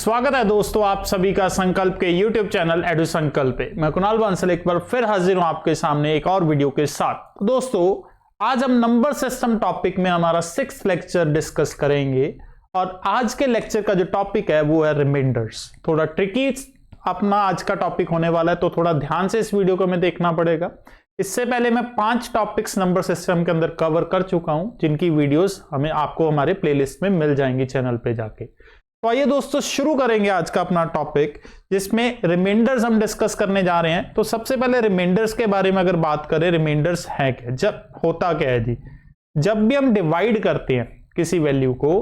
स्वागत है दोस्तों आप सभी का संकल्प के YouTube चैनल एडु संकल्प पे। मैं कुणाल बांसल एक बार फिर हाजिर हूं आपके सामने एक और वीडियो के साथ। दोस्तों आज हम नंबर सिस्टम टॉपिक में हमारा 6th लेक्चर डिस्कस करेंगे और आज के लेक्चर का जो टॉपिक है वो है रिमाइंडर्स। थोड़ा ट्रिकी अपना आज का टॉपिक होने वाला है, तो थोड़ा ध्यान से इस वीडियो को हमें देखना पड़ेगा। इससे पहले मैं 5 टॉपिक्स नंबर सिस्टम के अंदर कवर कर चुका हूं, जिनकी वीडियोस आपको हमारे प्लेलिस्ट में मिल जाएंगी चैनल पे जाके। तो आइए दोस्तों शुरू करेंगे आज का अपना टॉपिक, जिसमें रिमाइंडर्स हम डिस्कस करने जा रहे हैं। तो सबसे पहले रिमाइंडर्स के बारे में अगर बात करें, रिमाइंडर्स है क्या, जब होता क्या है जी, जब भी हम डिवाइड करते हैं किसी वैल्यू को,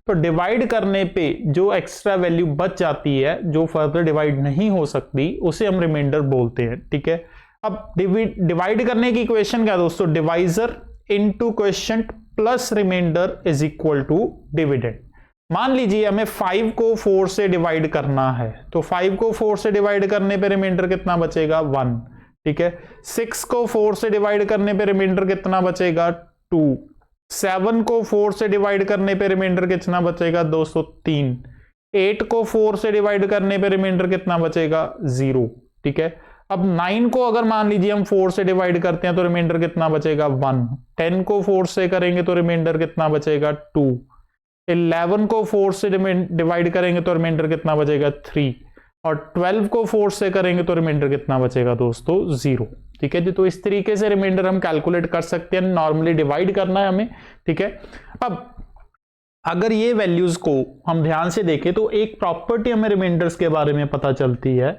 तो डिवाइड करने पे जो एक्स्ट्रा वैल्यू बच जाती है, जो फर्दर डिवाइड नहीं हो सकती, उसे हम रिमाइंडर बोलते हैं। ठीक है, अब डिवाइड करने की इक्वेशन क्या है दोस्तों, divisor into quotient plus remainder is equal to dividend. मान लीजिए हमें 5 को 4 से डिवाइड करना है, तो 5 को 4 से डिवाइड करने पे रिमाइंडर कितना बचेगा, 1। ठीक है, 6 को 4 से डिवाइड करने पे रिमाइंडर कितना बचेगा, 2। 7 को 4 से डिवाइड करने पे रिमाइंडर कितना बचेगा दोस्तों, 3। 8 को 4 से डिवाइड करने पे रिमाइंडर कितना बचेगा, 0। ठीक है, अब 9 को अगर मान लीजिए हम 4 से डिवाइड करते हैं तो रिमाइंडर कितना बचेगा, 1। 10 को 4 से करेंगे तो रिमाइंडर कितना बचेगा, 2। 11 को 4 से डिवाइड करेंगे तो रिमाइंडर कितना बचेगा, 3। और 12 को 4 से करेंगे तो रिमाइंडर कितना बचेगा दोस्तों, 0। ठीक है जी, तो इस तरीके से रिमाइंडर हम कैलकुलेट कर सकते हैं। नॉर्मली डिवाइड करना है हमें। ठीक है, अब अगर ये वैल्यूज को हम ध्यान से देखें तो एक प्रॉपर्टी हमें रिमाइंडर्स के बारे में पता चलती है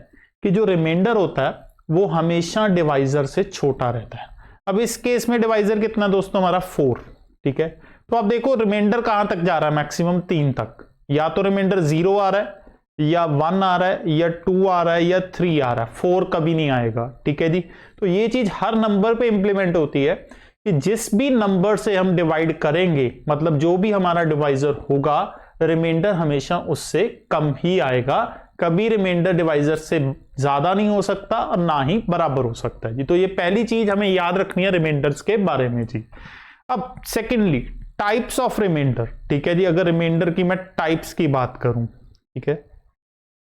कि जो रिमाइंडर होता है वो हमेशा डिवाइजर से छोटा रहता है। अब इस केस में डिवाइजर कितना दोस्तों हमारा, 4। ठीक है, तो अब देखो रिमाइंडर कहां तक जा रहा है, मैक्सिमम 3 तक। या तो रिमाइंडर 0 आ रहा है, या 1 आ रहा है, या 2 आ रहा है, या 3 आ रहा है, 4 कभी नहीं आएगा। ठीक है जी, तो ये चीज हर नंबर पे इंप्लीमेंट होती है कि जिस भी नंबर से हम डिवाइड करेंगे, मतलब जो भी हमारा डिवाइजर होगा, रिमाइंडर हमेशा उससे कम ही आएगा। कभी रिमाइंडर डिवाइजर से ज्यादा नहीं हो सकता और ना ही बराबर हो सकता है जी। तो ये पहली चीज हमें याद रखनी है रिमाइंडर्स के बारे में जी। अब सेकेंडली टाइप्स ऑफ रिमाइंडर। ठीक है जी, अगर रिमाइंडर की मैं टाइप्स की बात करूं, ठीक है,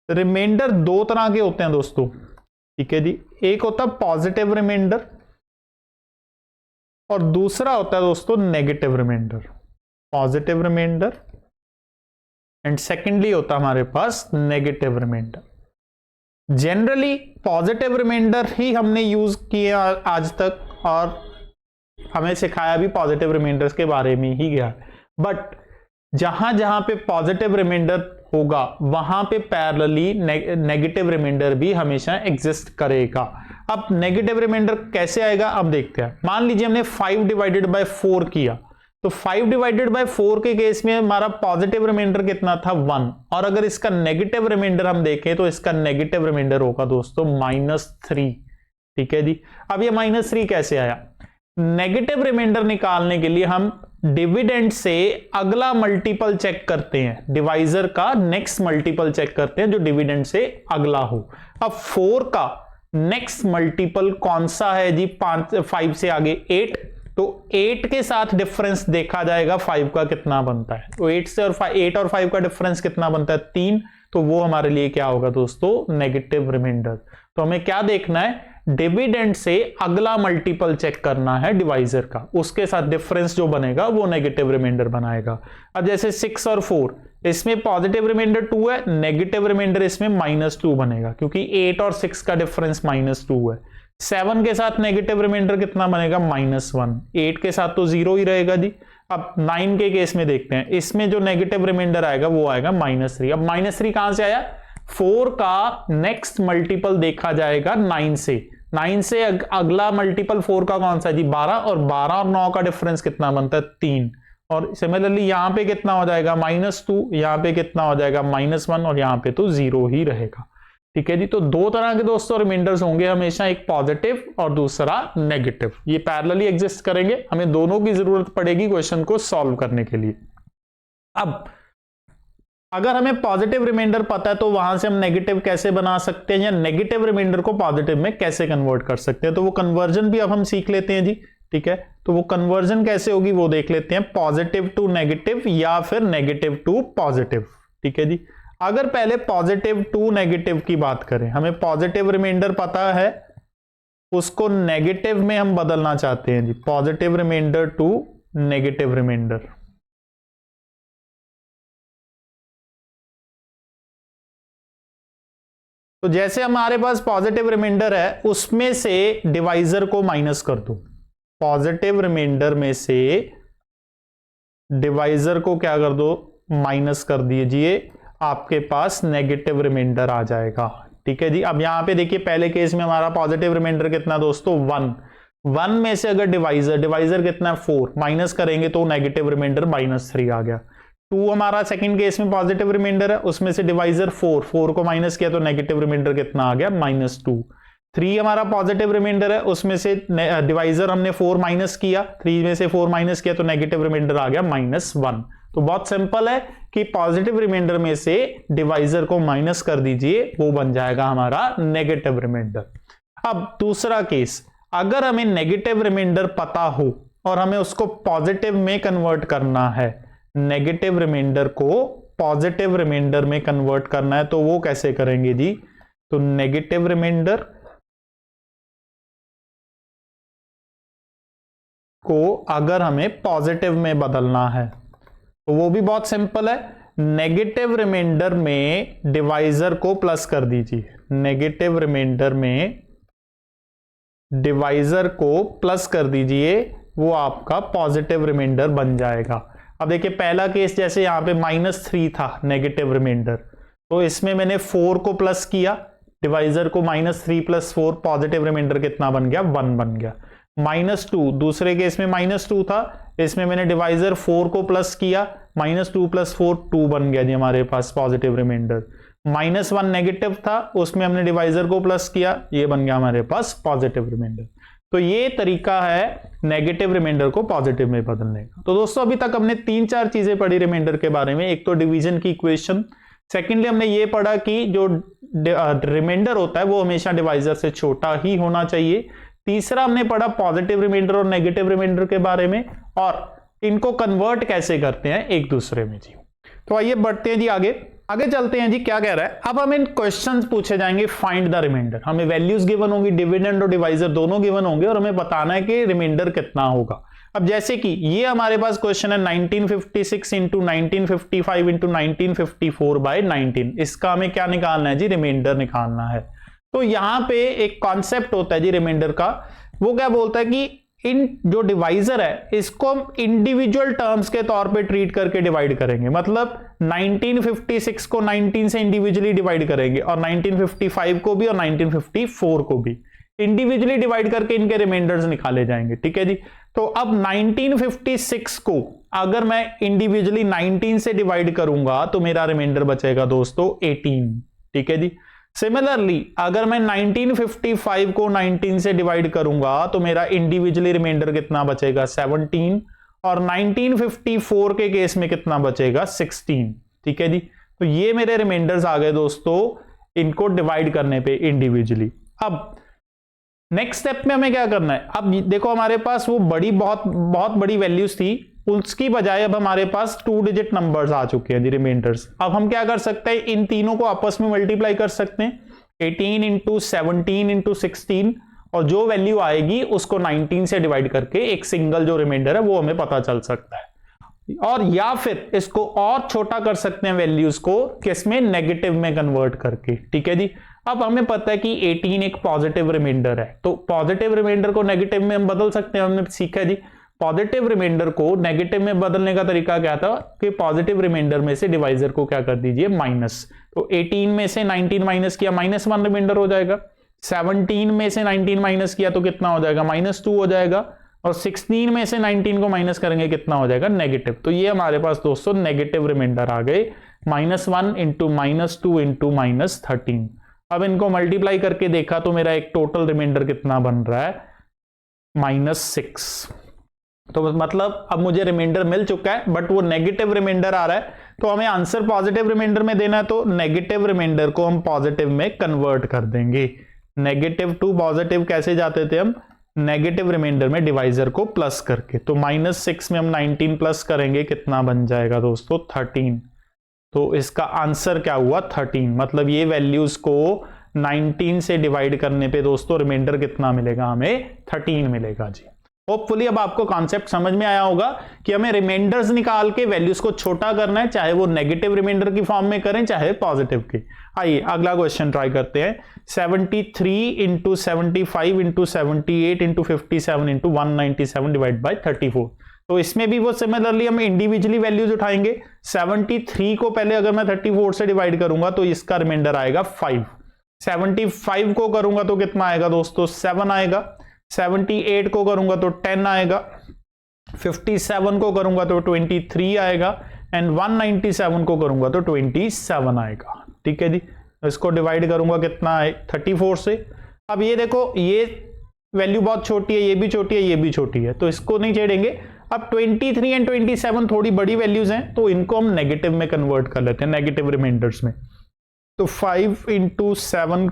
रिमाइंडर 2 तरह के होते हैं दोस्तों। ठीक है जी, एक होता है पॉजिटिव रिमाइंडर और दूसरा होता है दोस्तों negative reminder. Positive reminder and secondly होता है हमारे पास negative reminder. Generally positive reminder ही हमने यूज किया आज तक और हमें सिखाया भी पॉजिटिव रिमाइंडर्स के बारे में ही गया। बट जहां जहां पे पॉजिटिव रिमाइंडर होगा वहां पे पैरेलली नेगेटिव रिमाइंडर भी हमेशा एग्जिस्ट करेगा। अब नेगेटिव रिमाइंडर कैसे आएगा अब देखते हैं। मान लीजिए हमने 5 डिवाइडेड बाय 4 किया, तो 5 डिवाइडेड बाय 4 के केस में हमारा पॉजिटिव रिमाइंडर कितना था, 1। और अगर इसका नेगेटिव रिमाइंडर हम देखें तो इसका नेगेटिव रिमाइंडर होगा दोस्तों -3। ठीक है जी, अब ये -3 कैसे आया, नेगेटिव रिमाइंडर निकालने के लिए हम डिविडेंड से अगला मल्टीपल चेक करते हैं, डिवाइजर का नेक्स्ट मल्टीपल चेक करते हैं जो डिविडेंड से अगला हो। अब 4 का नेक्स्ट मल्टीपल कौन सा है जी, 5 से आगे 8, तो 8 के साथ डिफरेंस देखा जाएगा 5 का कितना बनता है। तो 8 और 5 का डिफरेंस कितना बनता है, 3। तो वो हमारे लिए क्या होगा दोस्तों, नेगेटिव रिमाइंडर। तो हमें क्या देखना है, डिविडेंड से अगला मल्टीपल चेक करना है डिवाइजर का, उसके साथ डिफरेंस जो बनेगा वो नेगेटिव रिमाइंडर बनाएगा। अब जैसे 6 और 4, इसमें पॉजिटिव रिमाइंडर 2 है, नेगेटिव रिमाइंडर इसमें -2 बनेगा क्योंकि 8 और 6 का डिफरेंस -2 है। 7 के साथ नेगेटिव रिमाइंडर कितना बनेगा, -1। 8 के साथ तो 0 ही रहेगा जी। अब 9 के केस में देखते हैं, इसमें जो नेगेटिव रिमाइंडर आएगा वो आएगा -3। अब -3 कहां से आया, 4 का नेक्स्ट मल्टीपल देखा जाएगा 9 से। 9 से अगला मल्टीपल 4 का कौन सा जी, 12। और 12 और 9 का डिफरेंस कितना बनता है, 3। और सिमिलरली यहां पे कितना हो जाएगा, -2। यहां पे कितना हो जाएगा, -1। और यहां पे तो 0 ही रहेगा। ठीक है जी, तो 2 तरह के दोस्तों रिमाइंडर्स होंगे हमेशा, एक पॉजिटिव और दूसरा नेगेटिव। ये पैरेलली एग्जिस्ट करेंगे, हमें दोनों की जरूरत पड़ेगी क्वेश्चन को सॉल्व करने के लिए। अब अगर हमें पॉजिटिव रिमाइंडर पता है तो वहां से हम नेगेटिव कैसे बना सकते हैं, या नेगेटिव रिमाइंडर को पॉजिटिव में कैसे कन्वर्ट कर सकते हैं, तो वो कन्वर्जन भी अब हम सीख लेते हैं जी। ठीक है, तो वो कन्वर्जन कैसे होगी वो देख लेते हैं, पॉजिटिव टू नेगेटिव या फिर नेगेटिव टू पॉजिटिव। ठीक है जी, अगर पहले पॉजिटिव टू नेगेटिव की बात करें, हमें पॉजिटिव रिमाइंडर पता है, उसको नेगेटिव में हम बदलना चाहते हैं जी, positive reminder to negative reminder. तो जैसे हमारे पास पॉजिटिव रिमाइंडर है, उसमें से डिवाइजर को माइनस कर दो, पॉजिटिव रिमाइंडर में से डिवाइजर को क्या कर दो, माइनस कर दीजिए, आपके पास नेगेटिव रिमाइंडर आ जाएगा। ठीक है जी। अब यहां पे देखिए पहले केस में हमारा पॉजिटिव रिमाइंडर कितना दोस्तों, 1, 1 में से अगर डिवाइजर कितना है 4, माइनस करेंगे तो नेगेटिव रिमाइंडर -3 आ गया। 2 हमारा सेकंड केस में पॉजिटिव रिमाइंडर है, उसमें से डिवाइजर 4 को माइनस किया तो नेगेटिव रिमाइंडर कितना आ गया, -2। 3 हमारा पॉजिटिव रिमाइंडर है, उसमें से डिवाइजर हमने 4 माइनस किया, 3 में से 4 माइनस किया तो नेगेटिव रिमाइंडर आ गया -1। तो बहुत सिंपल है कि पॉजिटिव रिमाइंडर में से डिवाइजर को माइनस कर दीजिए, वो बन जाएगा हमारा नेगेटिव रिमाइंडर। अब दूसरा केस, अगर हमें नेगेटिव रिमाइंडर पता हो और हमें उसको पॉजिटिव में कन्वर्ट करना है, नेगेटिव रिमाइंडर को पॉजिटिव रिमाइंडर में कन्वर्ट करना है, तो वो कैसे करेंगे जी, तो नेगेटिव रिमाइंडर को अगर हमें पॉजिटिव में बदलना है तो वो भी बहुत सिंपल है, नेगेटिव रिमाइंडर में डिवाइजर को प्लस कर दीजिए, नेगेटिव रिमाइंडर में डिवाइजर को प्लस कर दीजिए, वो आपका पॉजिटिव रिमाइंडर बन जाएगा। अब देखिए पहला केस जैसे यहां पे -3 था नेगेटिव रिमाइंडर, तो इसमें मैंने 4 को प्लस किया, डिवाइजर को -3 + 4, पॉजिटिव रिमाइंडर कितना बन गया, 1 बन गया। -2 दूसरे केस में -2 था, इसमें मैंने डिवाइजर 4 को प्लस किया, -2 + 4 2 बन गया जी हमारे पास पॉजिटिव रिमाइंडर। -1 नेगेटिव था, उसमें हमने डिवाइजर को प्लस किया, ये बन गया हमारे पास पॉजिटिव रिमाइंडर। तो ये तरीका है नेगेटिव रिमाइंडर को पॉजिटिव में बदलने का। तो दोस्तों अभी तक हमने 3-4 चीजें पढ़ी रिमाइंडर के बारे में। एक तो डिवीजन की इक्वेशन, सेकेंडली हमने ये पढ़ा कि जो रिमाइंडर होता है वो हमेशा डिवाइजर से छोटा ही होना चाहिए। तीसरा हमने पढ़ा पॉजिटिव रिमाइंडर और नेगेटिव रिमाइंडर के बारे में और इनको कन्वर्ट कैसे करते हैं एक दूसरे में जी। तो आइए बढ़ते हैं जी आगे चलते हैं जी। क्या कह रहा है, अब हमें क्वेश्चंस पूछे जाएंगे, फाइंड द रिमाइंडर। हमें वैल्यूज गिवन होंगी, डिविडेंड और डिवाइजर दोनों गिवन होंगे और हमें बताना है कि रिमाइंडर कितना होगा। अब जैसे कि ये हमारे पास क्वेश्चन है 1956 इंटू 1955 इंटू 1954/19, इसका हमें क्या निकालना है जी, रिमाइंडर निकालना है। तो यहां पे एक कॉन्सेप्ट होता है जी रिमाइंडर का, वो क्या बोलता है कि इन जो डिवाइजर है इसको हम इंडिविजुअल टर्म्स के तौर पे ट्रीट करके डिवाइड करेंगे। मतलब 1956 को 19 से इंडिविजुअली डिवाइड करेंगे और 1955 को भी और 1954 को भी इंडिविजुअली डिवाइड करके इनके रिमाइंडर्स निकाले जाएंगे। ठीक है जी। तो अब 1956 को अगर मैं इंडिविजुअली 19 से डिवाइड करूंगा तो मेरा रिमाइंडर बचेगा दोस्तों 18। ठीक है जी। सिमिलरली अगर मैं 1955 को 19 से डिवाइड करूंगा तो मेरा इंडिविजुअली रिमाइंडर कितना बचेगा, 17, और 1954 के केस में कितना बचेगा, 16। ठीक है जी। तो ये मेरे रिमाइंडर्स आ गए दोस्तों इनको डिवाइड करने पे इंडिविजुअली। अब नेक्स्ट स्टेप में हमें क्या करना है, अब देखो हमारे पास वो बहुत बड़ी वैल्यूज थी, उसकी बजाय अब हमारे पास 2 डिजिट नंबर्स आ चुके हैं रिमाइंडर्स। अब हम क्या कर सकते हैं, इन तीनों को आपस में मल्टीप्लाई कर सकते हैं, 18 इंटू 17 इंटू 16, और जो वैल्यू आएगी उसको 19 से डिवाइड करके एक सिंगल जो रिमाइंडर है वो हमें पता चल सकता है। और या फिर इसको और छोटा कर सकते हैं वैल्यूज को, किसमें, नेगेटिव में कन्वर्ट करके। ठीक है जी। अब हमें पता है कि 18 एक पॉजिटिव रिमाइंडर है, तो पॉजिटिव रिमाइंडर को नेगेटिव में हम बदल सकते हैं। हमने सीखा जी पॉजिटिव रिमाइंडर को नेगेटिव में बदलने का तरीका क्या था कि पॉजिटिव रिमाइंडर में से डिवाइजर को क्या कर दीजिए, माइनस। तो 18 में से 19 माइनस किया, -1 रिमाइंडर हो जाएगा। 17 में से 19 माइनस किया तो कितना हो जाएगा, -2 हो जाएगा। और 16 में से 19 को माइनस करेंगे कितना हो जाएगा, नेगेटिव। तो ये हमारे पास दोस्तों नेगेटिव रिमाइंडर आ गए, -1 इंटू -2 इंटू -13। अब इनको मल्टीप्लाई करके देखा तो मेरा एक टोटल रिमाइंडर कितना बन रहा है, -6। तो मतलब अब मुझे रिमाइंडर मिल चुका है बट वो नेगेटिव रिमाइंडर आ रहा है, तो हमें आंसर पॉजिटिव रिमाइंडर में देना है, तो नेगेटिव रिमाइंडर को हम पॉजिटिव में कन्वर्ट कर देंगे। नेगेटिव टू पॉजिटिव कैसे जाते थे हम, नेगेटिव रिमाइंडर में डिवाइजर को प्लस करके। तो -6 में हम 19 प्लस करेंगे, कितना बन जाएगा दोस्तों, 13। तो इसका आंसर क्या हुआ 13। मतलब ये वैल्यूज को 19 से डिवाइड करने पे दोस्तों रिमाइंडर कितना मिलेगा, हमें 13 मिलेगा जी। होपफुली अब आपको कॉन्सेप्ट समझ में आया होगा कि हमें रिमाइंडर्स निकाल के वैल्यूज को छोटा करना है, चाहे वो नेगेटिव रिमाइंडर की फॉर्म में करें चाहे पॉजिटिव की। आइए अगला क्वेश्चन ट्राई करते हैं। 73 into 75 into 78 into 57 into 197 divide by 34। तो इसमें भी वो सिमिलरली हम इंडिविजुअली वैल्यूज उठाएंगे। 73 को पहले अगर मैं 34 से डिवाइड करूंगा तो इसका रिमाइंडर आएगा 5। 75 को करूंगा तो कितना आएगा दोस्तों, 7 आएगा। 78 को करूंगा तो 10 आएगा। 57 को करूंगा तो 23 आएगा एंड 197 को करूंगा तो 27 आएगा। ठीक है जी, इसको डिवाइड करूंगा कितना है 34 से। अब ये देखो, ये वैल्यू बहुत छोटी है, ये भी छोटी है, ये भी छोटी है, तो इसको नहीं छेड़ेंगे। अब 23 एंड 27 थोड़ी बड़ी वैल्यूज हैं, तो इनको हम नेगेटिव में कन्वर्ट कर लेते हैं, नेगेटिव रिमाइंडर्स में। तो 5 इंटू 7,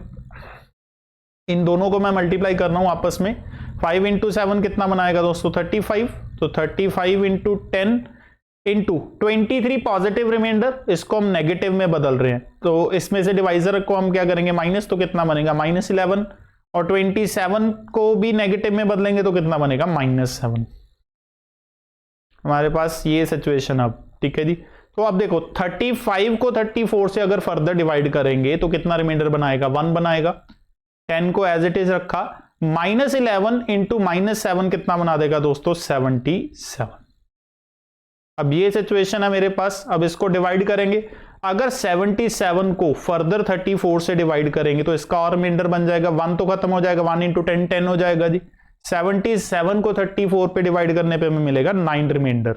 इन दोनों को मैं मल्टीप्लाई कर रहा हूं आपस में। 5 इंटू 7 कितना बनाएगा दोस्तों, 35। तो 35 इंटू 10 इंटू 23 पॉजिटिव रिमाइंडर, इसको हम नेगेटिव में बदल रहे हैं, तो इसमें से डिवाइजर को हम क्या करेंगे माइनस, तो कितना बनेगा -11। और 27 को भी नेगेटिव में बदलेंगे तो कितना बनेगा -7। हमारे पास ये सिचुएशन अब। ठीक है जी, तो अब देखो 35 को 34 से अगर फर्दर डिवाइड करेंगे तो कितना रिमाइंडर बनाएगा, 1 बनाएगा। 10 को एज इट इज रखा, -11 इंटू -7 कितना बना देगा दोस्तों, 77। अब ये सिचुएशन है मेरे पास। अब इसको डिवाइड करेंगे, अगर 77 को फर्दर 34 से डिवाइड करेंगे तो इसका और रिमाइंडर बन जाएगा, 1 तो खत्म हो जाएगा, 1 इंटू 10 10 हो जाएगा जी। 77 को 34 पे डिवाइड करने पे हमें मिलेगा 9 रिमाइंडर,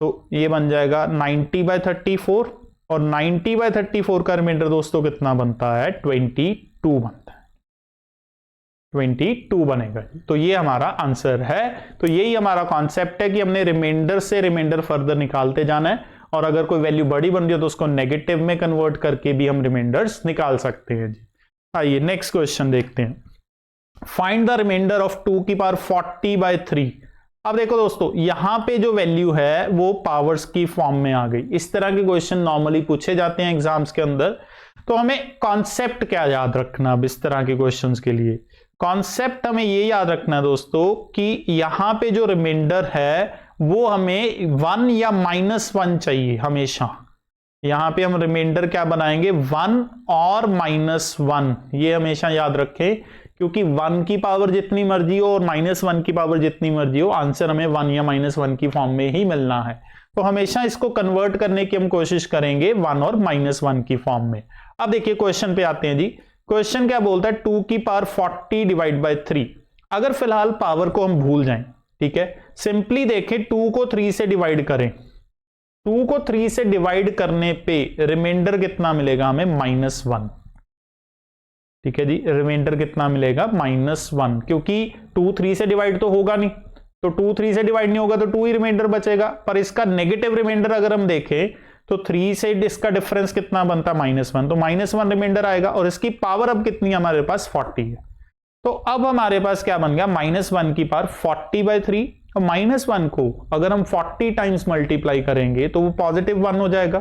तो ये बन जाएगा 90/34 और 90/34 का रिमाइंडर दोस्तों कितना बनता है, 22 बनता है। 22 बनेगा। तो ये हमारा आंसर है। तो यही हमारा कॉन्सेप्ट है कि हमने रिमाइंडर से रिमाइंडर फर्दर निकालते जाना है, और अगर कोई वैल्यू बड़ी बन रही हो तो उसको नेगेटिव में कन्वर्ट करके भी हम रिमाइंडर्स निकाल सकते हैं जी। आइए नेक्स्ट क्वेश्चन देखते हैं। फाइंड द रिमाइंडर ऑफ 2 की पावर 40/3। अब देखो दोस्तों, यहां पे जो वैल्यू है वो पावर्स की फॉर्म में आ गई। इस तरह के क्वेश्चन नॉर्मली पूछे जाते हैं एग्जाम्स के अंदर, तो हमें कॉन्सेप्ट क्या याद रखना अब इस तरह के क्वेश्चंस के लिए। कॉन्सेप्ट हमें ये याद रखना है दोस्तों कि यहां पे जो रिमाइंडर है वो हमें 1 या -1 चाहिए हमेशा। यहां पे हम रिमाइंडर क्या बनाएंगे, 1 और -1, ये हमेशा याद रखें, क्योंकि 1 की पावर जितनी मर्जी हो और -1 की पावर जितनी मर्जी हो, आंसर हमें 1 या -1 की फॉर्म में ही मिलना है। तो हमेशा इसको कन्वर्ट करने की हम कोशिश करेंगे 1 और -1 की फॉर्म में। अब देखिए क्वेश्चन पे आते हैं जी। क्वेश्चन क्या बोलता है, 2 की पावर 40 डिवाइड बाई 3। अगर फिलहाल पावर को हम भूल जाएं, ठीक है, सिंपली देखें 2 को 3 से डिवाइड करें, 2 को 3 से डिवाइड करने पे रिमाइंडर कितना मिलेगा हमें, -1। ठीक है जी, रिमाइंडर कितना मिलेगा, -1, क्योंकि 2 3 से डिवाइड तो होगा नहीं, तो 2 3 से डिवाइड नहीं होगा तो 2 ही रिमाइंडर बचेगा। पर इसका नेगेटिव रिमाइंडर अगर हम देखें तो 3 से इसका डिफरेंस कितना बनता, -1, तो -1 रिमाइंडर आएगा। और इसकी पावर अब कितनी है हमारे पास, 40 है। तो अब हमारे पास क्या बन गया, -1 की पावर 40/3। और -1 को अगर हम 40 टाइम्स मल्टीप्लाई करेंगे तो वो +1 हो जाएगा,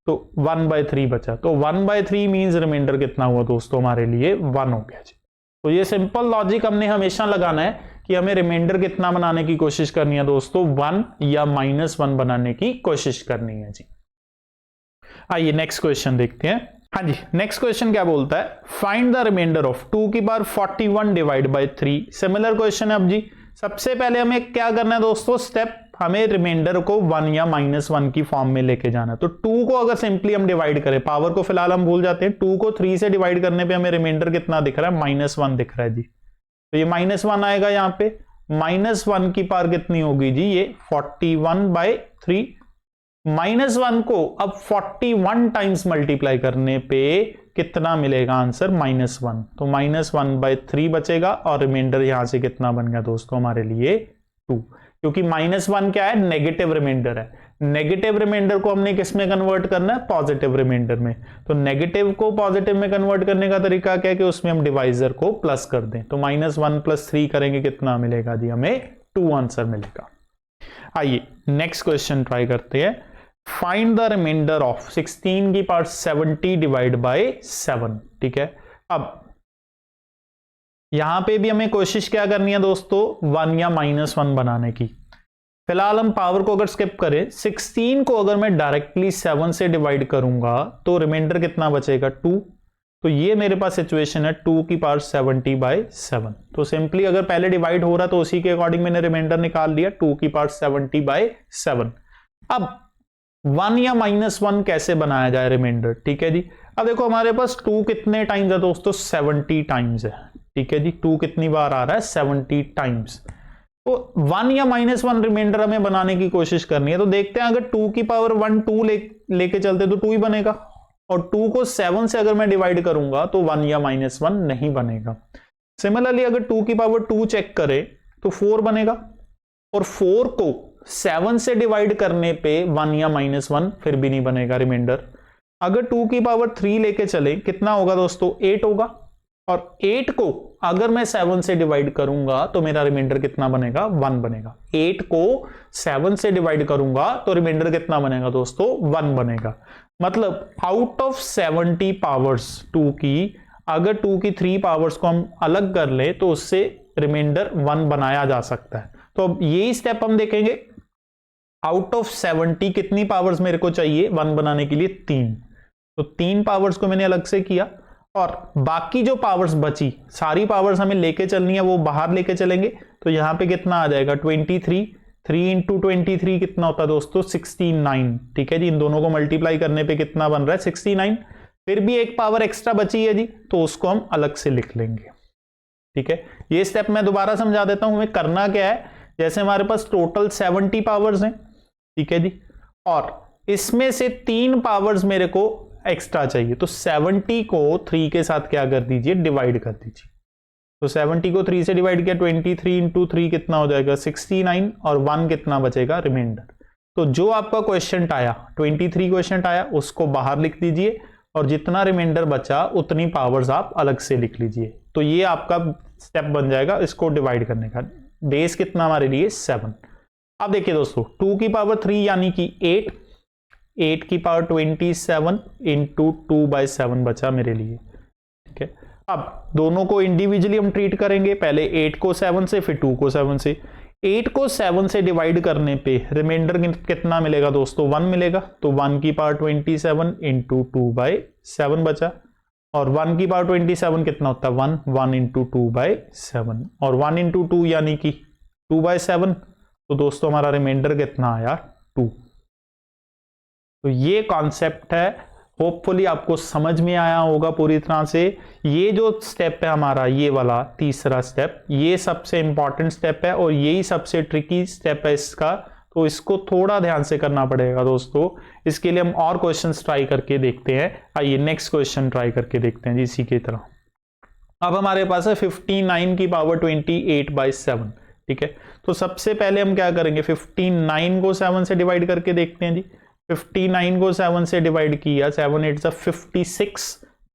तो 1/3 बचा। तो 1/3 मीन्स रिमाइंडर कितना हुआ दोस्तों हमारे लिए, 1 हो गया जी। तो ये सिंपल लॉजिक हमने हमेशा लगाना है कि हमें रिमाइंडर कितना बनाने की कोशिश करनी है दोस्तों, 1 या -1 बनाने की कोशिश करनी है जी। आइए नेक्स्ट क्वेश्चन देखते हैं। हाँ जी, नेक्स्ट क्वेश्चन क्या बोलता है, फाइंड द रिमाइंडर ऑफ 2 की power 41 divide by 3। Similar question है। अब जी सबसे पहले हमें क्या करना है दोस्तों, स्टेप, हमें रिमाइंडर को 1 या -1 की फॉर्म में लेके जाना है। तो 2 को अगर सिंपली हम डिवाइड करें, पावर को फिलहाल हम भूल जाते हैं, 2 को 3 से डिवाइड करने पे हमें रिमाइंडर कितना दिख रहा है, -1 दिख रहा है जी। तो ये -1 आएगा, यहाँ पे -1 की पावर कितनी होगी जी, ये 41/3। -1 को अब 41 टाइम्स मल्टीप्लाई करने पे कितना मिलेगा आंसर, -1। तो -1/3 बचेगा और रिमाइंडर यहां से कितना बन गया दोस्तों हमारे लिए, 2, क्योंकि -1 क्या है, नेगेटिव रिमाइंडर है। नेगेटिव रिमाइंडर को हमने किस में कन्वर्ट करना है, पॉजिटिव रिमाइंडर में। तो नेगेटिव को पॉजिटिव में कन्वर्ट करने का तरीका क्या है कि उसमें हम डिवाइजर को प्लस कर दें। तो -1 + 3 करेंगे, कितना मिलेगा जी हमें, 2 आंसर मिलेगा। आइए नेक्स्ट क्वेश्चन ट्राई करते हैं। फाइंड द रिमाइंडर ऑफ 16 की पावर 70 डिवाइड बाय 7। ठीक है, अब यहां पे भी हमें कोशिश क्या करनी है दोस्तों, 1 या -1 बनाने की। फिलहाल हम पावर को अगर स्किप करें, 16 को अगर मैं डायरेक्टली 7 से डिवाइड करूंगा तो रिमाइंडर कितना बचेगा, 2। तो ये मेरे पास सिचुएशन है 2 की पावर 70 बाय 7। तो सिंपली अगर पहले डिवाइड हो रहा तो उसी के अकॉर्डिंग मैंने रिमाइंडर निकाल लिया, 2 की पावर 70 बाय 7। अब 1 या -1 कैसे बनाया जाए रिमाइंडर। ठीक है जी, अब देखो हमारे पास 2 कितने टाइम्स है दोस्तों, 70 टाइम्स है। ठीक है जी, 2 कितनी बार आ रहा है, 70 टाइम्स। तो 1 या -1 रिमाइंडर हमें बनाने की कोशिश करनी है। तो देखते हैं अगर 2 की पावर 1 2 लेके चलते तो 2 ही बनेगा, और 2 को 7 से अगर मैं डिवाइड करूंगा तो 1 या -1 नहीं बनेगा। सिमिलरली अगर 2 की पावर 2 चेक करें तो 4 बनेगा, और 4 को 7 से डिवाइड करने पे 1 या -1 फिर भी नहीं बनेगा रिमाइंडर। अगर 2 की पावर 3 लेके चले कितना होगा दोस्तों, 8 होगा, और 8 को अगर मैं 7 से डिवाइड करूंगा तो मेरा रिमाइंडर कितना बनेगा, 1 बनेगा। 8 को 7 से डिवाइड करूंगा तो रिमाइंडर कितना बनेगा दोस्तों, 1 बनेगा। मतलब आउट ऑफ 70 पावर्स 2 की, अगर 2 की 3 पावर्स को हम अलग कर ले तो उससे रिमाइंडर 1 बनाया जा सकता है। तो अब यही स्टेप हम देखेंगे। आउट ऑफ 70 कितनी पावर्स मेरे को चाहिए 1 बनाने के लिए, 3। तो 3 पावर्स को मैंने अलग से किया, और बाकी जो पावर्स बची सारी पावर्स हमें लेके चलनी है, वो बाहर लेके चलेंगे। तो यहां पे कितना आ जाएगा, 23। 3 इंटू 23 कितना होता है दोस्तों, 69। ठीक है जी, इन दोनों को मल्टीप्लाई करने पे कितना बन रहा है, 69। फिर भी एक पावर एक्स्ट्रा बची है जी, तो उसको हम अलग से लिख लेंगे। ठीक है, ये स्टेप मैं दोबारा समझा देता हूं। हमें करना क्या है, जैसे हमारे पास टोटल 70 पावर्स हैं, ठीक है जी, और इसमें से 3 पावर्स मेरे को एक्स्ट्रा चाहिए, तो 70 को 3 के साथ क्या कर दीजिए, डिवाइड कर दीजिए। तो 70 को 3 से डिवाइड किया, 23 इंटू 3 कितना हो जाएगा, 69, और 1 कितना बचेगा, रिमाइंडर। तो जो आपका क्वेश्चन आया 23 क्वेश्चन आया उसको बाहर लिख दीजिए, और जितना रिमाइंडर बचा उतनी पावर्स आप अलग से लिख लीजिए। तो ये आपका स्टेप बन जाएगा इसको डिवाइड करने का। बेस कितना हमारे लिए, 7। अब देखिए दोस्तों, 2 की पावर 3 यानी कि 8, 8 की पावर 27 इंटू 2/7 बचा मेरे लिए। ठीक है, अब दोनों को इंडिविजुअली हम ट्रीट करेंगे, पहले 8 को 7 से, फिर 2 को 7 से। 8 को 7 से डिवाइड करने पे रिमाइंडर कितना मिलेगा दोस्तों, 1 मिलेगा। तो 1 की पावर 27 इंटू 2/7 बचा, और 1 की पावर 27 कितना होता है, 1, 1 इंटू 2/7, और 1 इंटू 2 यानी कि 2/7। तो दोस्तों हमारा रिमाइंडर कितना आया, 2। तो ये कॉन्सेप्ट है, होपफुली आपको समझ में आया होगा पूरी तरह से। ये जो स्टेप है हमारा, ये वाला तीसरा स्टेप, ये सबसे इंपॉर्टेंट स्टेप है और यही सबसे ट्रिकी स्टेप है इसका। तो इसको थोड़ा ध्यान से करना पड़ेगा दोस्तों। इसके लिए हम और क्वेश्चंस ट्राई करके देखते हैं। आइए नेक्स्ट क्वेश्चन ट्राई करके देखते हैं इसी की तरह। अब हमारे पास है 59 की पावर 28/7। ठीक है, तो सबसे पहले हम क्या करेंगे, 59 को 7 से डिवाइड करके देखते हैं जी। 59 को 7 से डिवाइड किया, 7 8 56,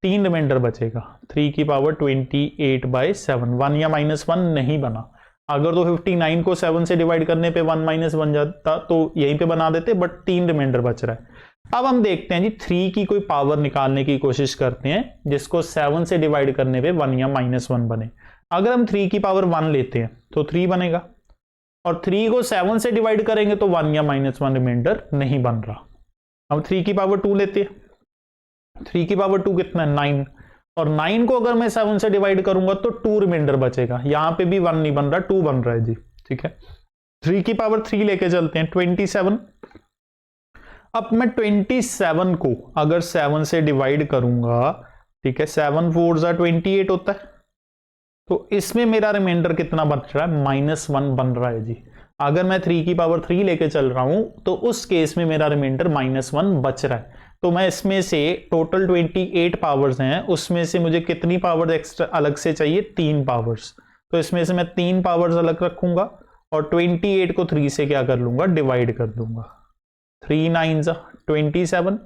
3 रिमाइंडर बचेगा। 3 की पावर 28/7, 1 या -1 नहीं बना। अगर तो 59 को 7 से डिवाइड करने पे 1 माइनस बन जाता तो यहीं पे बना देते, बट 3 रिमाइंडर बच रहा है। अब हम देखते हैं जी 3 की कोई पावर निकालने की कोशिश करते हैं जिसको 7 से डिवाइड करने पे 1 या -1 बने। अगर हम 3 की पावर 1 लेते हैं तो 3 बनेगा, और 3 को 7 से डिवाइड करेंगे तो 1 या -1 रिमाइंडर नहीं बन रहा। हम 3 की पावर 2 लेते हैं, 3 की पावर 2 कितना है, 9, और 9 को अगर मैं 7 से डिवाइड करूंगा तो 2 रिमाइंडर बचेगा। यहां पे भी 1 नहीं बन रहा, 2 बन रहा है जी। ठीक है, 3 की पावर 3 लेके चलते हैं, 27। अब मैं 27 को अगर 7 से डिवाइड करूंगा, ठीक है, 7 4 28 होता है, तो इसमें मेरा रिमाइंडर कितना बच रहा है, -1 बन रहा है जी। अगर मैं 3 की पावर 3 लेके चल रहा हूं तो उस केस में मेरा रिमाइंडर -1 बच रहा है। तो मैं इसमें से टोटल 28 पावर्स हैं, उसमें से मुझे कितनी पावर्स एक्स्ट्रा अलग से चाहिए, 3 पावर्स। तो इसमें से मैं 3 पावर्स अलग रखूंगा और 28 को 3 से क्या कर लूंगा, डिवाइड कर दूंगा। 3 9 27,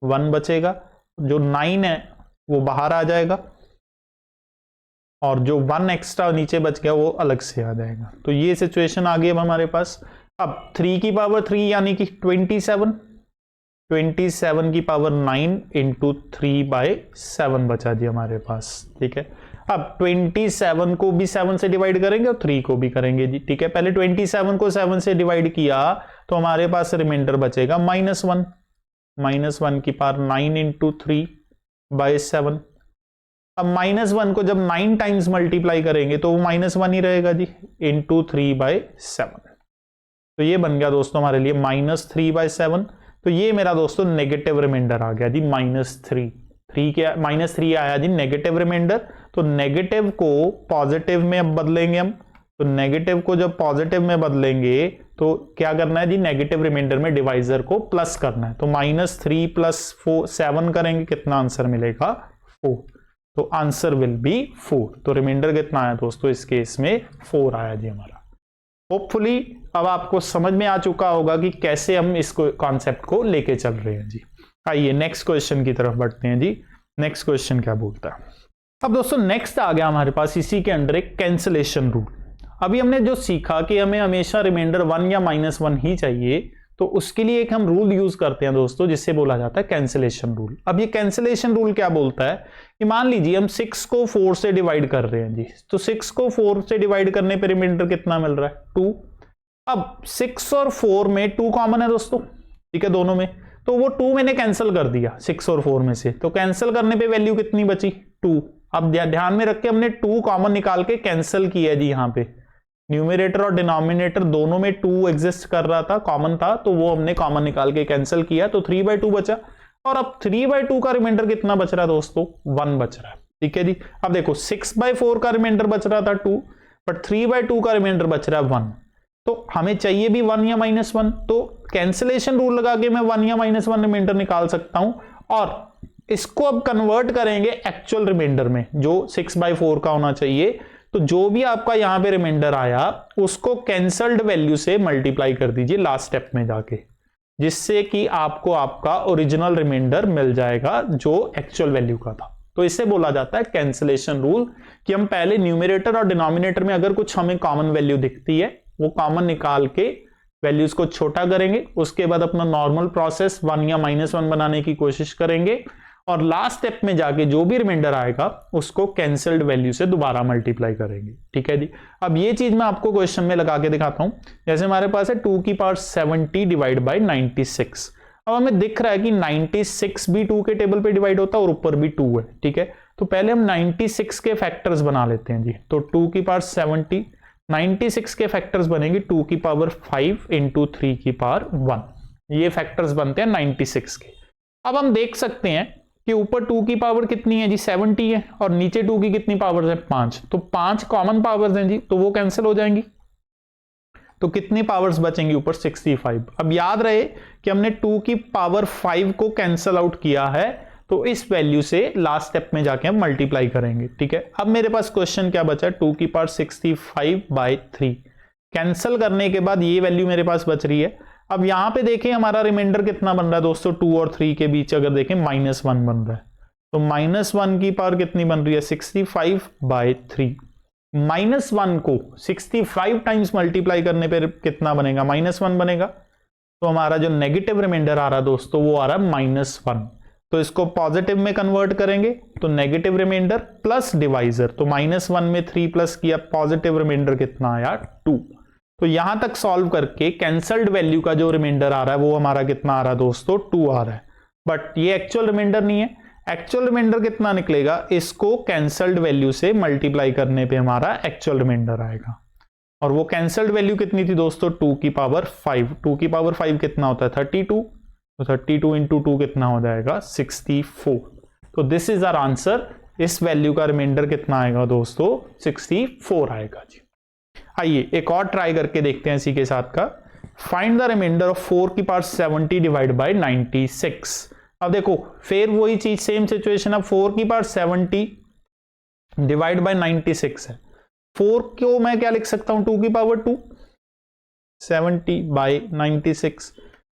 1 बचेगा, जो 9 है वो बाहर आ जाएगा और जो 1 एक्स्ट्रा नीचे बच गया वो अलग से आ जाएगा। तो ये सिचुएशन आ गई अब हमारे पास। अब 3 की पावर 3 यानी कि 27, 27 की पावर 9 इंटू 3/7 बचा जी हमारे पास। ठीक है, अब 27 को भी 7 से डिवाइड करेंगे और 3 को भी करेंगे जी। ठीक है, पहले 27 को 7 से डिवाइड किया तो हमारे पास रिमाइंडर बचेगा -1, -1 की पावर 9 इंटू 3/7। अब -1 को जब 9 टाइम्स मल्टीप्लाई करेंगे तो वो -1 ही रहेगा जी, इंटू 3/7। तो ये बन गया दोस्तों हमारे लिए -3/7। तो ये मेरा दोस्तों नेगेटिव रिमाइंडर आ गया जी, -3 आया जी नेगेटिव रिमाइंडर। तो नेगेटिव को पॉजिटिव में अब बदलेंगे हम। तो नेगेटिव को जब पॉजिटिव में बदलेंगे तो क्या करना है जी, नेगेटिव रिमाइंडर में डिवाइजर को प्लस करना है। तो -3 + 7 करेंगे, कितना आंसर मिलेगा 4। तो आंसर विल बी 4। तो रिमाइंडर कितना आया दोस्तों इस केस में 4 आया जी हमारा। होपफुली अब आपको समझ में आ चुका होगा कि कैसे हम इस कॉन्सेप्ट को लेके चल रहे हैं जी। आइए नेक्स्ट क्वेश्चन की तरफ बढ़ते हैं जी। नेक्स्ट क्वेश्चन क्या बोलता है। अब दोस्तों नेक्स्ट आ गया हमारे पास इसी के अंडर एक कैंसिलेशन रूल। अभी हमने जो सीखा कि हमें हमेशा रिमाइंडर 1 या -1 ही चाहिए, तो उसके लिए एक हम रूल यूज करते हैं दोस्तों जिससे बोला जाता है कैंसिलेशन रूल। अब ये कैंसिलेशन रूल क्या बोलता है कि मान लीजिए हम 6 को 4 से डिवाइड कर रहे हैं जी। तो 6 को 4 से डिवाइड करने पे रिमाइंडर कितना मिल रहा है 2। अब 6 और 4 में 2 कॉमन है दोस्तों, ठीक है दोनों में। तो वो 2 मैंने कैंसिल कर दिया 6 और 4 में से। तो कैंसिल करने पे वैल्यू कितनी बची 2। अब ध्यान में रख के हमने 2 कॉमन निकाल के कैंसिल किया जी। यहाँ पे न्यूमरेटर और डिनोमिनेटर दोनों में 2 एग्जिस्ट कर रहा था, कॉमन था, तो वो हमने कॉमन निकाल के कैंसिल किया। तो 3/2 बचा। और अब 3/2 का रिमाइंडर कितना बच रहा है दोस्तों 1 बच रहा है। ठीक है जी। अब देखो 6/4 का रिमाइंडर बच रहा था 2, बट 3/2 का रिमाइंडर बच रहा है 1। तो हमें चाहिए भी 1 या -1। तो कैंसिलेशन रूल लगा के मैं 1 या -1 रिमाइंडर निकाल सकता हूं। और इसको अब कन्वर्ट करेंगे एक्चुअल रिमाइंडर में जो 6/4 का होना चाहिए। तो जो भी आपका यहां पे रिमाइंडर आया उसको कैंसल्ड वैल्यू से मल्टीप्लाई कर दीजिए लास्ट स्टेप में जाके, जिससे कि आपको आपका ओरिजिनल रिमाइंडर मिल जाएगा जो एक्चुअल वैल्यू का था। तो इसे बोला जाता है कैंसिलेशन रूल, कि हम पहले न्यूमरेटर और डिनोमिनेटर में अगर कुछ हमें कॉमन वैल्यू दिखती है वो कॉमन निकाल के वैल्यूज को छोटा करेंगे, उसके बाद अपना नॉर्मल प्रोसेस 1 या -1 बनाने की कोशिश करेंगे, और लास्ट स्टेप में जाके जो भी रिमाइंडर आएगा उसको कैंसल्ड वैल्यू से दोबारा मल्टीप्लाई करेंगे। ठीक है जी। अब ये चीज मैं आपको क्वेश्चन में लगा के दिखाता हूं। जैसे हमारे पास है 2 की पावर 70 डिवाइड बाय 96। अब हमें दिख रहा है कि 96 भी 2 के टेबल पे डिवाइड होता है और ऊपर भी 2 है। ठीक है, तो पहले हम 96 के फैक्टर्स बना लेते हैं जी। तो 2 की पावर 70, 96 के फैक्टर्स बनेंगे 2 की पावर 5 इंटू 3 की पावर 1। ये फैक्टर्स बनते हैं 96 के। अब हम देख सकते हैं कि ऊपर 2 की पावर कितनी है जी 70 है, और नीचे 2 की कितनी पावर्स है 5। तो 5 कॉमन पावर्स हैं जी, तो वो कैंसिल हो जाएंगी। तो कितनी पावर्स बचेंगी ऊपर 65। अब याद रहे कि हमने 2 की पावर 5 को कैंसिल आउट किया है, तो इस वैल्यू से लास्ट स्टेप में जाके हम मल्टीप्लाई करेंगे। ठीक है, अब मेरे पास क्वेश्चन क्या बचा है 2 की पावर 65/3 कैंसिल करने के बाद ये वैल्यू मेरे पास बच रही है। अब यहां पे देखें हमारा रिमाइंडर कितना बन रहा है दोस्तों 2 और 3 के बीच अगर देखें -1 बन रहा है। तो -1 की पावर कितनी बन रही है 65/3। -1 को 65 टाइम्स मल्टीप्लाई करने पर कितना बनेगा -1 बनेगा। तो हमारा जो नेगेटिव रिमाइंडर आ रहा है दोस्तों वो आ रहा है -1। तो इसको पॉजिटिव में कन्वर्ट करेंगे तो नेगेटिव रिमाइंडर प्लस डिवाइजर। तो -1 में 3 प्लस किया, पॉजिटिव रिमाइंडर कितना आया 2। तो यहां तक सॉल्व करके कैंसल्ड वैल्यू का जो रिमाइंडर आ रहा है वो हमारा कितना आ रहा है दोस्तों 2 आ रहा है। बट ये एक्चुअल रिमाइंडर नहीं है। एक्चुअल रिमाइंडर कितना निकलेगा, इसको कैंसल्ड वैल्यू से मल्टीप्लाई करने पे हमारा एक्चुअल रिमाइंडर आएगा। और वो कैंसल्ड वैल्यू कितनी थी दोस्तों 2 की पावर 5। 2 की पावर 5 कितना होता है 32। तो 32 इंटू 2 कितना हो जाएगा 64। तो दिस इज आवर आंसर। इस वैल्यू का रिमाइंडर कितना आएगा दोस्तों 64 आएगा जी। आइए एक और ट्राई करके देखते हैं इसी के साथ का। फाइंड द रिमाइंडर ऑफ 4 की पावर 70 डिवाइड बाय 96। अब देखो फिर वही चीज सेम सिचुएशन। अब 4 की पावर 70 डिवाइड बाय 96 है। 4 को मैं क्या लिख सकता हूं 2 की पावर 2, 70/96।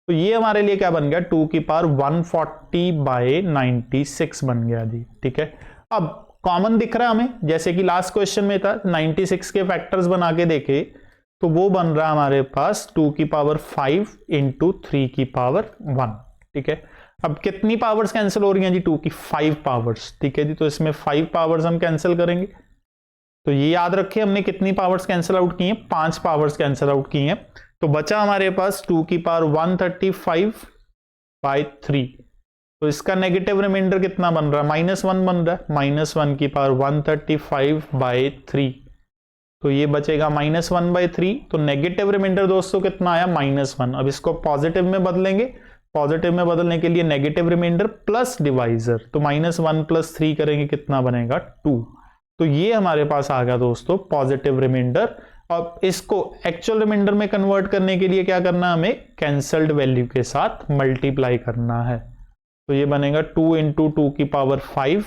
तो ये हमारे लिए क्या बन गया 2 की पावर 140/96 बन गया जी। ठीक है, अब कॉमन दिख रहा है हमें, जैसे कि लास्ट क्वेश्चन में था 96 के फैक्टर्स बना के देखे तो वो बन रहा है हमारे पास 2 की पावर 5 इंटू 3 की पावर 1। ठीक है। अब कितनी पावर्स कैंसिल हो रही हैं जी? 2 की 5 पावर्स, ठीक है जी। तो इसमें 5 पावर्स हम कैंसिल करेंगे। तो ये याद रखिए हमने कितनी पावर्स कैंसिल आउट की हैं? 5 पावर्स कैंसिल आउट की हैं। तो बचा हमारे पास 2 की पावर 135/3। तो इसका नेगेटिव रिमाइंडर कितना बन रहा है? -1 बन रहा है। -1 की पावर 135/3, तो ये बचेगा -1/3। तो नेगेटिव रिमाइंडर दोस्तों कितना आया? -1। अब इसको पॉजिटिव में बदलेंगे। पॉजिटिव में बदलने के लिए नेगेटिव रिमाइंडर प्लस डिवाइजर, तो -1 + 3 करेंगे, कितना बनेगा? 2। तो ये हमारे पास आ गया दोस्तों पॉजिटिव रिमाइंडर। अब इसको एक्चुअल रिमाइंडर में कन्वर्ट करने के लिए क्या करना है? हमें कैंसल्ड वैल्यू के साथ मल्टीप्लाई करना है। तो ये बनेगा 2 × 2 की पावर 5,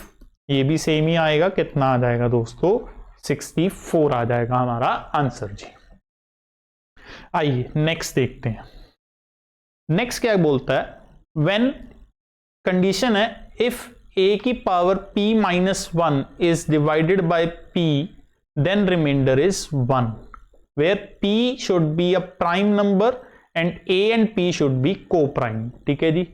ये भी सेम ही आएगा। कितना आ जाएगा दोस्तों? 64 आ जाएगा हमारा आंसर जी। आइए नेक्स्ट देखते हैं। नेक्स्ट क्या बोलता है? व्हेन कंडीशन है इफ a की power p-1 is divided by p, then remainder is 1, where p should be a prime number and a and p should be co-prime। ठीक है जी।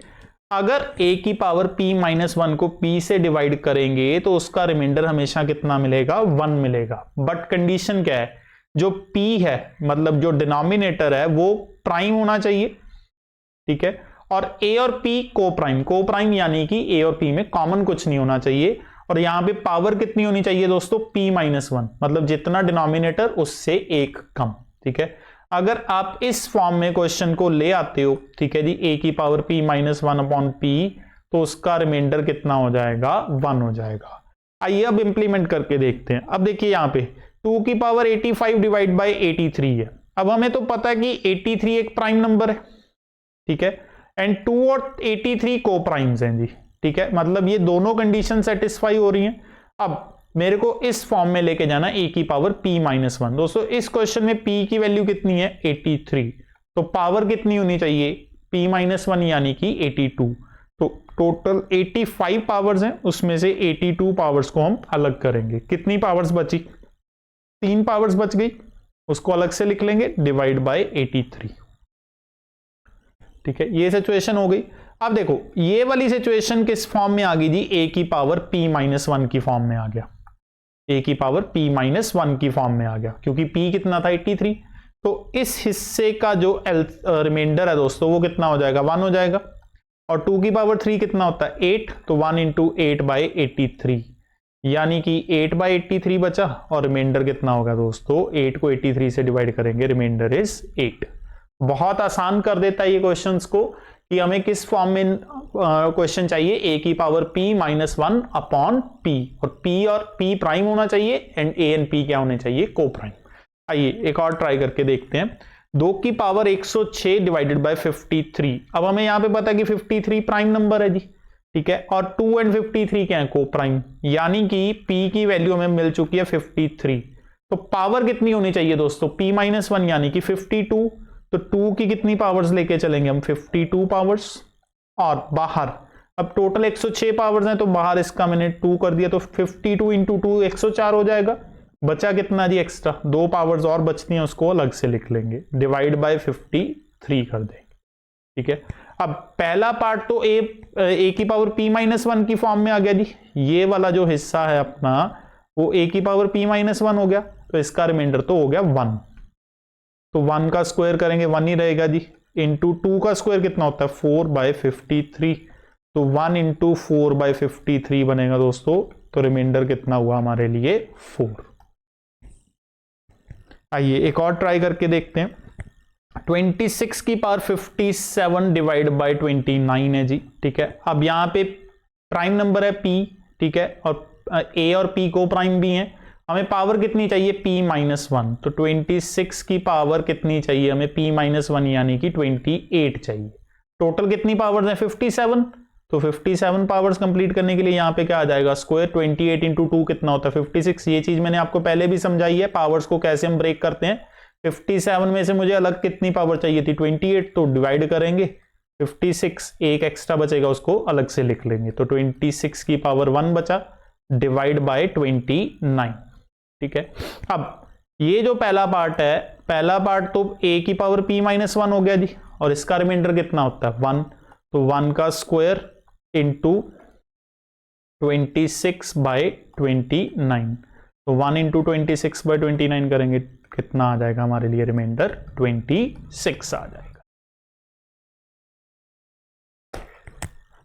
अगर a की पावर p-1 को p से divide करेंगे तो उसका रिमाइंडर हमेशा कितना मिलेगा? 1 मिलेगा। बट कंडीशन क्या है? जो p है, मतलब जो डिनोमिनेटर है, वो प्राइम होना चाहिए, ठीक है। और a और p को प्राइम यानी कि a और p में कॉमन कुछ नहीं होना चाहिए। और यहां पे पावर कितनी होनी चाहिए दोस्तों? p-1, मतलब जितना डिनोमिनेटर उससे एक कम, ठीक है। अगर आप इस फॉर्म में क्वेश्चन को ले आते हो, ठीक है जी, a की पावर p-1/p, तो उसका रिमाइंडर कितना हो जाएगा? 1 हो जाएगा। आइए अब इंप्लीमेंट करके देखते हैं। अब देखिए यहां पे 2 की पावर 85 डिवाइड बाई 83 है। अब हमें तो पता है कि 83 एक प्राइम नंबर है, ठीक है, एंड 2 और 83 को प्राइम्स हैं जी, ठीक है। मतलब ये दोनों कंडीशन सेटिस्फाई हो रही हैं। अब मेरे को इस फॉर्म में लेके जाना a की पावर p-1। दोस्तों इस क्वेश्चन में p की वैल्यू कितनी है? 83। तो पावर कितनी होनी चाहिए? p-1 यानी कि 82। तो टोटल 85 पावर्स हैं, उसमें से 82 पावर्स को हम अलग करेंगे। कितनी पावर्स बची? 3 पावर्स बच गई, उसको अलग से लिख लेंगे, डिवाइड बाय 83, ठीक है। ये सिचुएशन हो गई। अब देखो ये वाली सिचुएशन किस फॉर्म में आ गई जी? a की पावर p-1 की फॉर्म में आ गया। a की पावर p-1 की फॉर्म में आ गया, क्योंकि p कितना था? 83। तो इस हिस्से का जो रिमाइंडर है दोस्तों वो कितना हो जाएगा? 1 हो जाएगा। और 2 की पावर 3 कितना होता है? 8। तो 1 × 8/83, यानी कि 8/83 बचा। और रिमाइंडर कितना होगा दोस्तों? 8 को 83 से डिवाइड करेंगे, रिमाइंडर इज 8। बहुत आसान कर देता है ये क्वेश्चंस को कि हमें किस फॉर्म में क्वेश्चन चाहिए। a की पावर p-1/p, और p प्राइम होना चाहिए एंड a एंड p क्या होने चाहिए? को प्राइम। आइए एक और ट्राई करके देखते हैं। 2 की पावर 106 डिवाइडेड बाय 53। अब हमें यहां पे पता है कि 53 प्राइम नंबर है जी, ठीक है। और 2 एंड 53 क्या है? को प्राइम, यानी कि p की वैल्यू हमें मिल चुकी है 53। तो पावर कितनी होनी चाहिए दोस्तों? p-1 यानी कि 52। तो 2 की कितनी पावर्स लेके चलेंगे हम? 52 पावर्स। और बाहर अब टोटल 106 पावर्स हैं, तो बाहर इसका मैंने 2 कर दिया, तो 52 × 2 104 हो जाएगा। बचा कितना जी? एक्स्ट्रा 2 पावर्स और बचती हैं, उसको अलग से लिख लेंगे, डिवाइड बाय 53 कर देंगे, ठीक है। अब पहला पार्ट तो a की पावर p-1 की फॉर्म में आ गया जी। ये वाला जो हिस्सा है अपना वो a की पावर p-1 हो गया, तो इसका रिमाइंडर तो हो गया 1। तो 1 का स्क्वायर करेंगे, 1 ही रहेगा जी। इंटू 2 का स्क्वायर कितना होता है? 4/53। तो 1 × 4/53 बनेगा दोस्तों। तो रिमाइंडर कितना हुआ हमारे लिए? 4। आइए एक और ट्राई करके देखते हैं। 26 की पावर 57 डिवाइड बाय 29 है जी, ठीक है। अब यहां पे प्राइम नंबर है p, ठीक है, और a और p को प्राइम भी हैं। हमें पावर कितनी चाहिए? p-1। तो 26 की पावर कितनी चाहिए हमें? p-1 यानी कि 28 चाहिए। टोटल कितनी पावर्स हैं? 57। तो 57 पावर्स कंप्लीट करने के लिए यहाँ पे क्या आ जाएगा? स्क्वायर। 28 × 2 कितना होता है? 56। ये चीज मैंने आपको पहले भी समझाई है, पावर्स को कैसे हम ब्रेक करते हैं। 57 में से मुझे अलग कितनी पावर चाहिए थी? 28। तो डिवाइड करेंगे 56, एक एक्स्ट्रा बचेगा, उसको अलग से लिख लेंगे। तो 26 की पावर 1 बचा, डिवाइड बाय 29, ठीक है। अब ये जो पहला पार्ट है, पहला पार्ट तो a की पावर p-1 हो गया जी, और इसका रिमाइंडर कितना होता है? 1। तो 1 का स्क्वायर इंटू 26/29, तो 1 इंटू 26/29 करेंगे, कितना आ जाएगा हमारे लिए रिमाइंडर 26 आ जाएगा।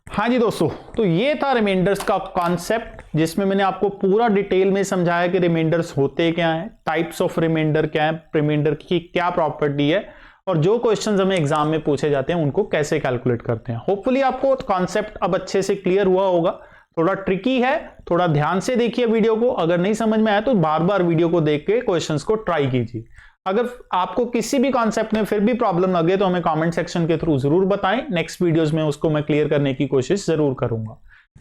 हाँ जी दोस्तों, तो ये था रिमाइंडर्स का कॉन्सेप्ट, जिसमें मैंने आपको पूरा डिटेल में समझाया कि रिमाइंडर्स होते क्या हैं, टाइप्स ऑफ रिमाइंडर क्या है, रिमाइंडर की क्या प्रॉपर्टी है, और जो क्वेश्चंस हमें एग्जाम में पूछे जाते हैं उनको कैसे कैलकुलेट करते हैं। होपफुली आपको कॉन्सेप्ट अब अच्छे से क्लियर हुआ होगा। थोड़ा ट्रिकी है, थोड़ा ध्यान से देखिए वीडियो को, अगर नहीं समझ में आया तो बार बार वीडियो को देख के क्वेश्चंस को ट्राई कीजिए। अगर आपको किसी भी कॉन्सेप्ट में फिर भी प्रॉब्लम लगे तो हमें कमेंट सेक्शन के थ्रू जरूर बताएं, नेक्स्ट वीडियोस में उसको मैं क्लियर करने की कोशिश जरूर करूंगा।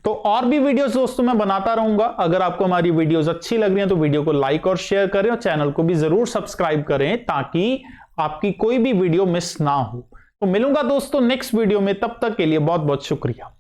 तो और भी वीडियोस दोस्तों मैं बनाता रहूंगा। अगर आपको हमारी वीडियोस अच्छी लग रही हैं तो वीडियो को लाइक और शेयर करें, और चैनल को भी जरूर सब्सक्राइब करें ताकि आपकी कोई भी वीडियो मिस ना हो। तो मिलूंगा दोस्तों नेक्स्ट वीडियो में, तब तक के लिए बहुत बहुत शुक्रिया।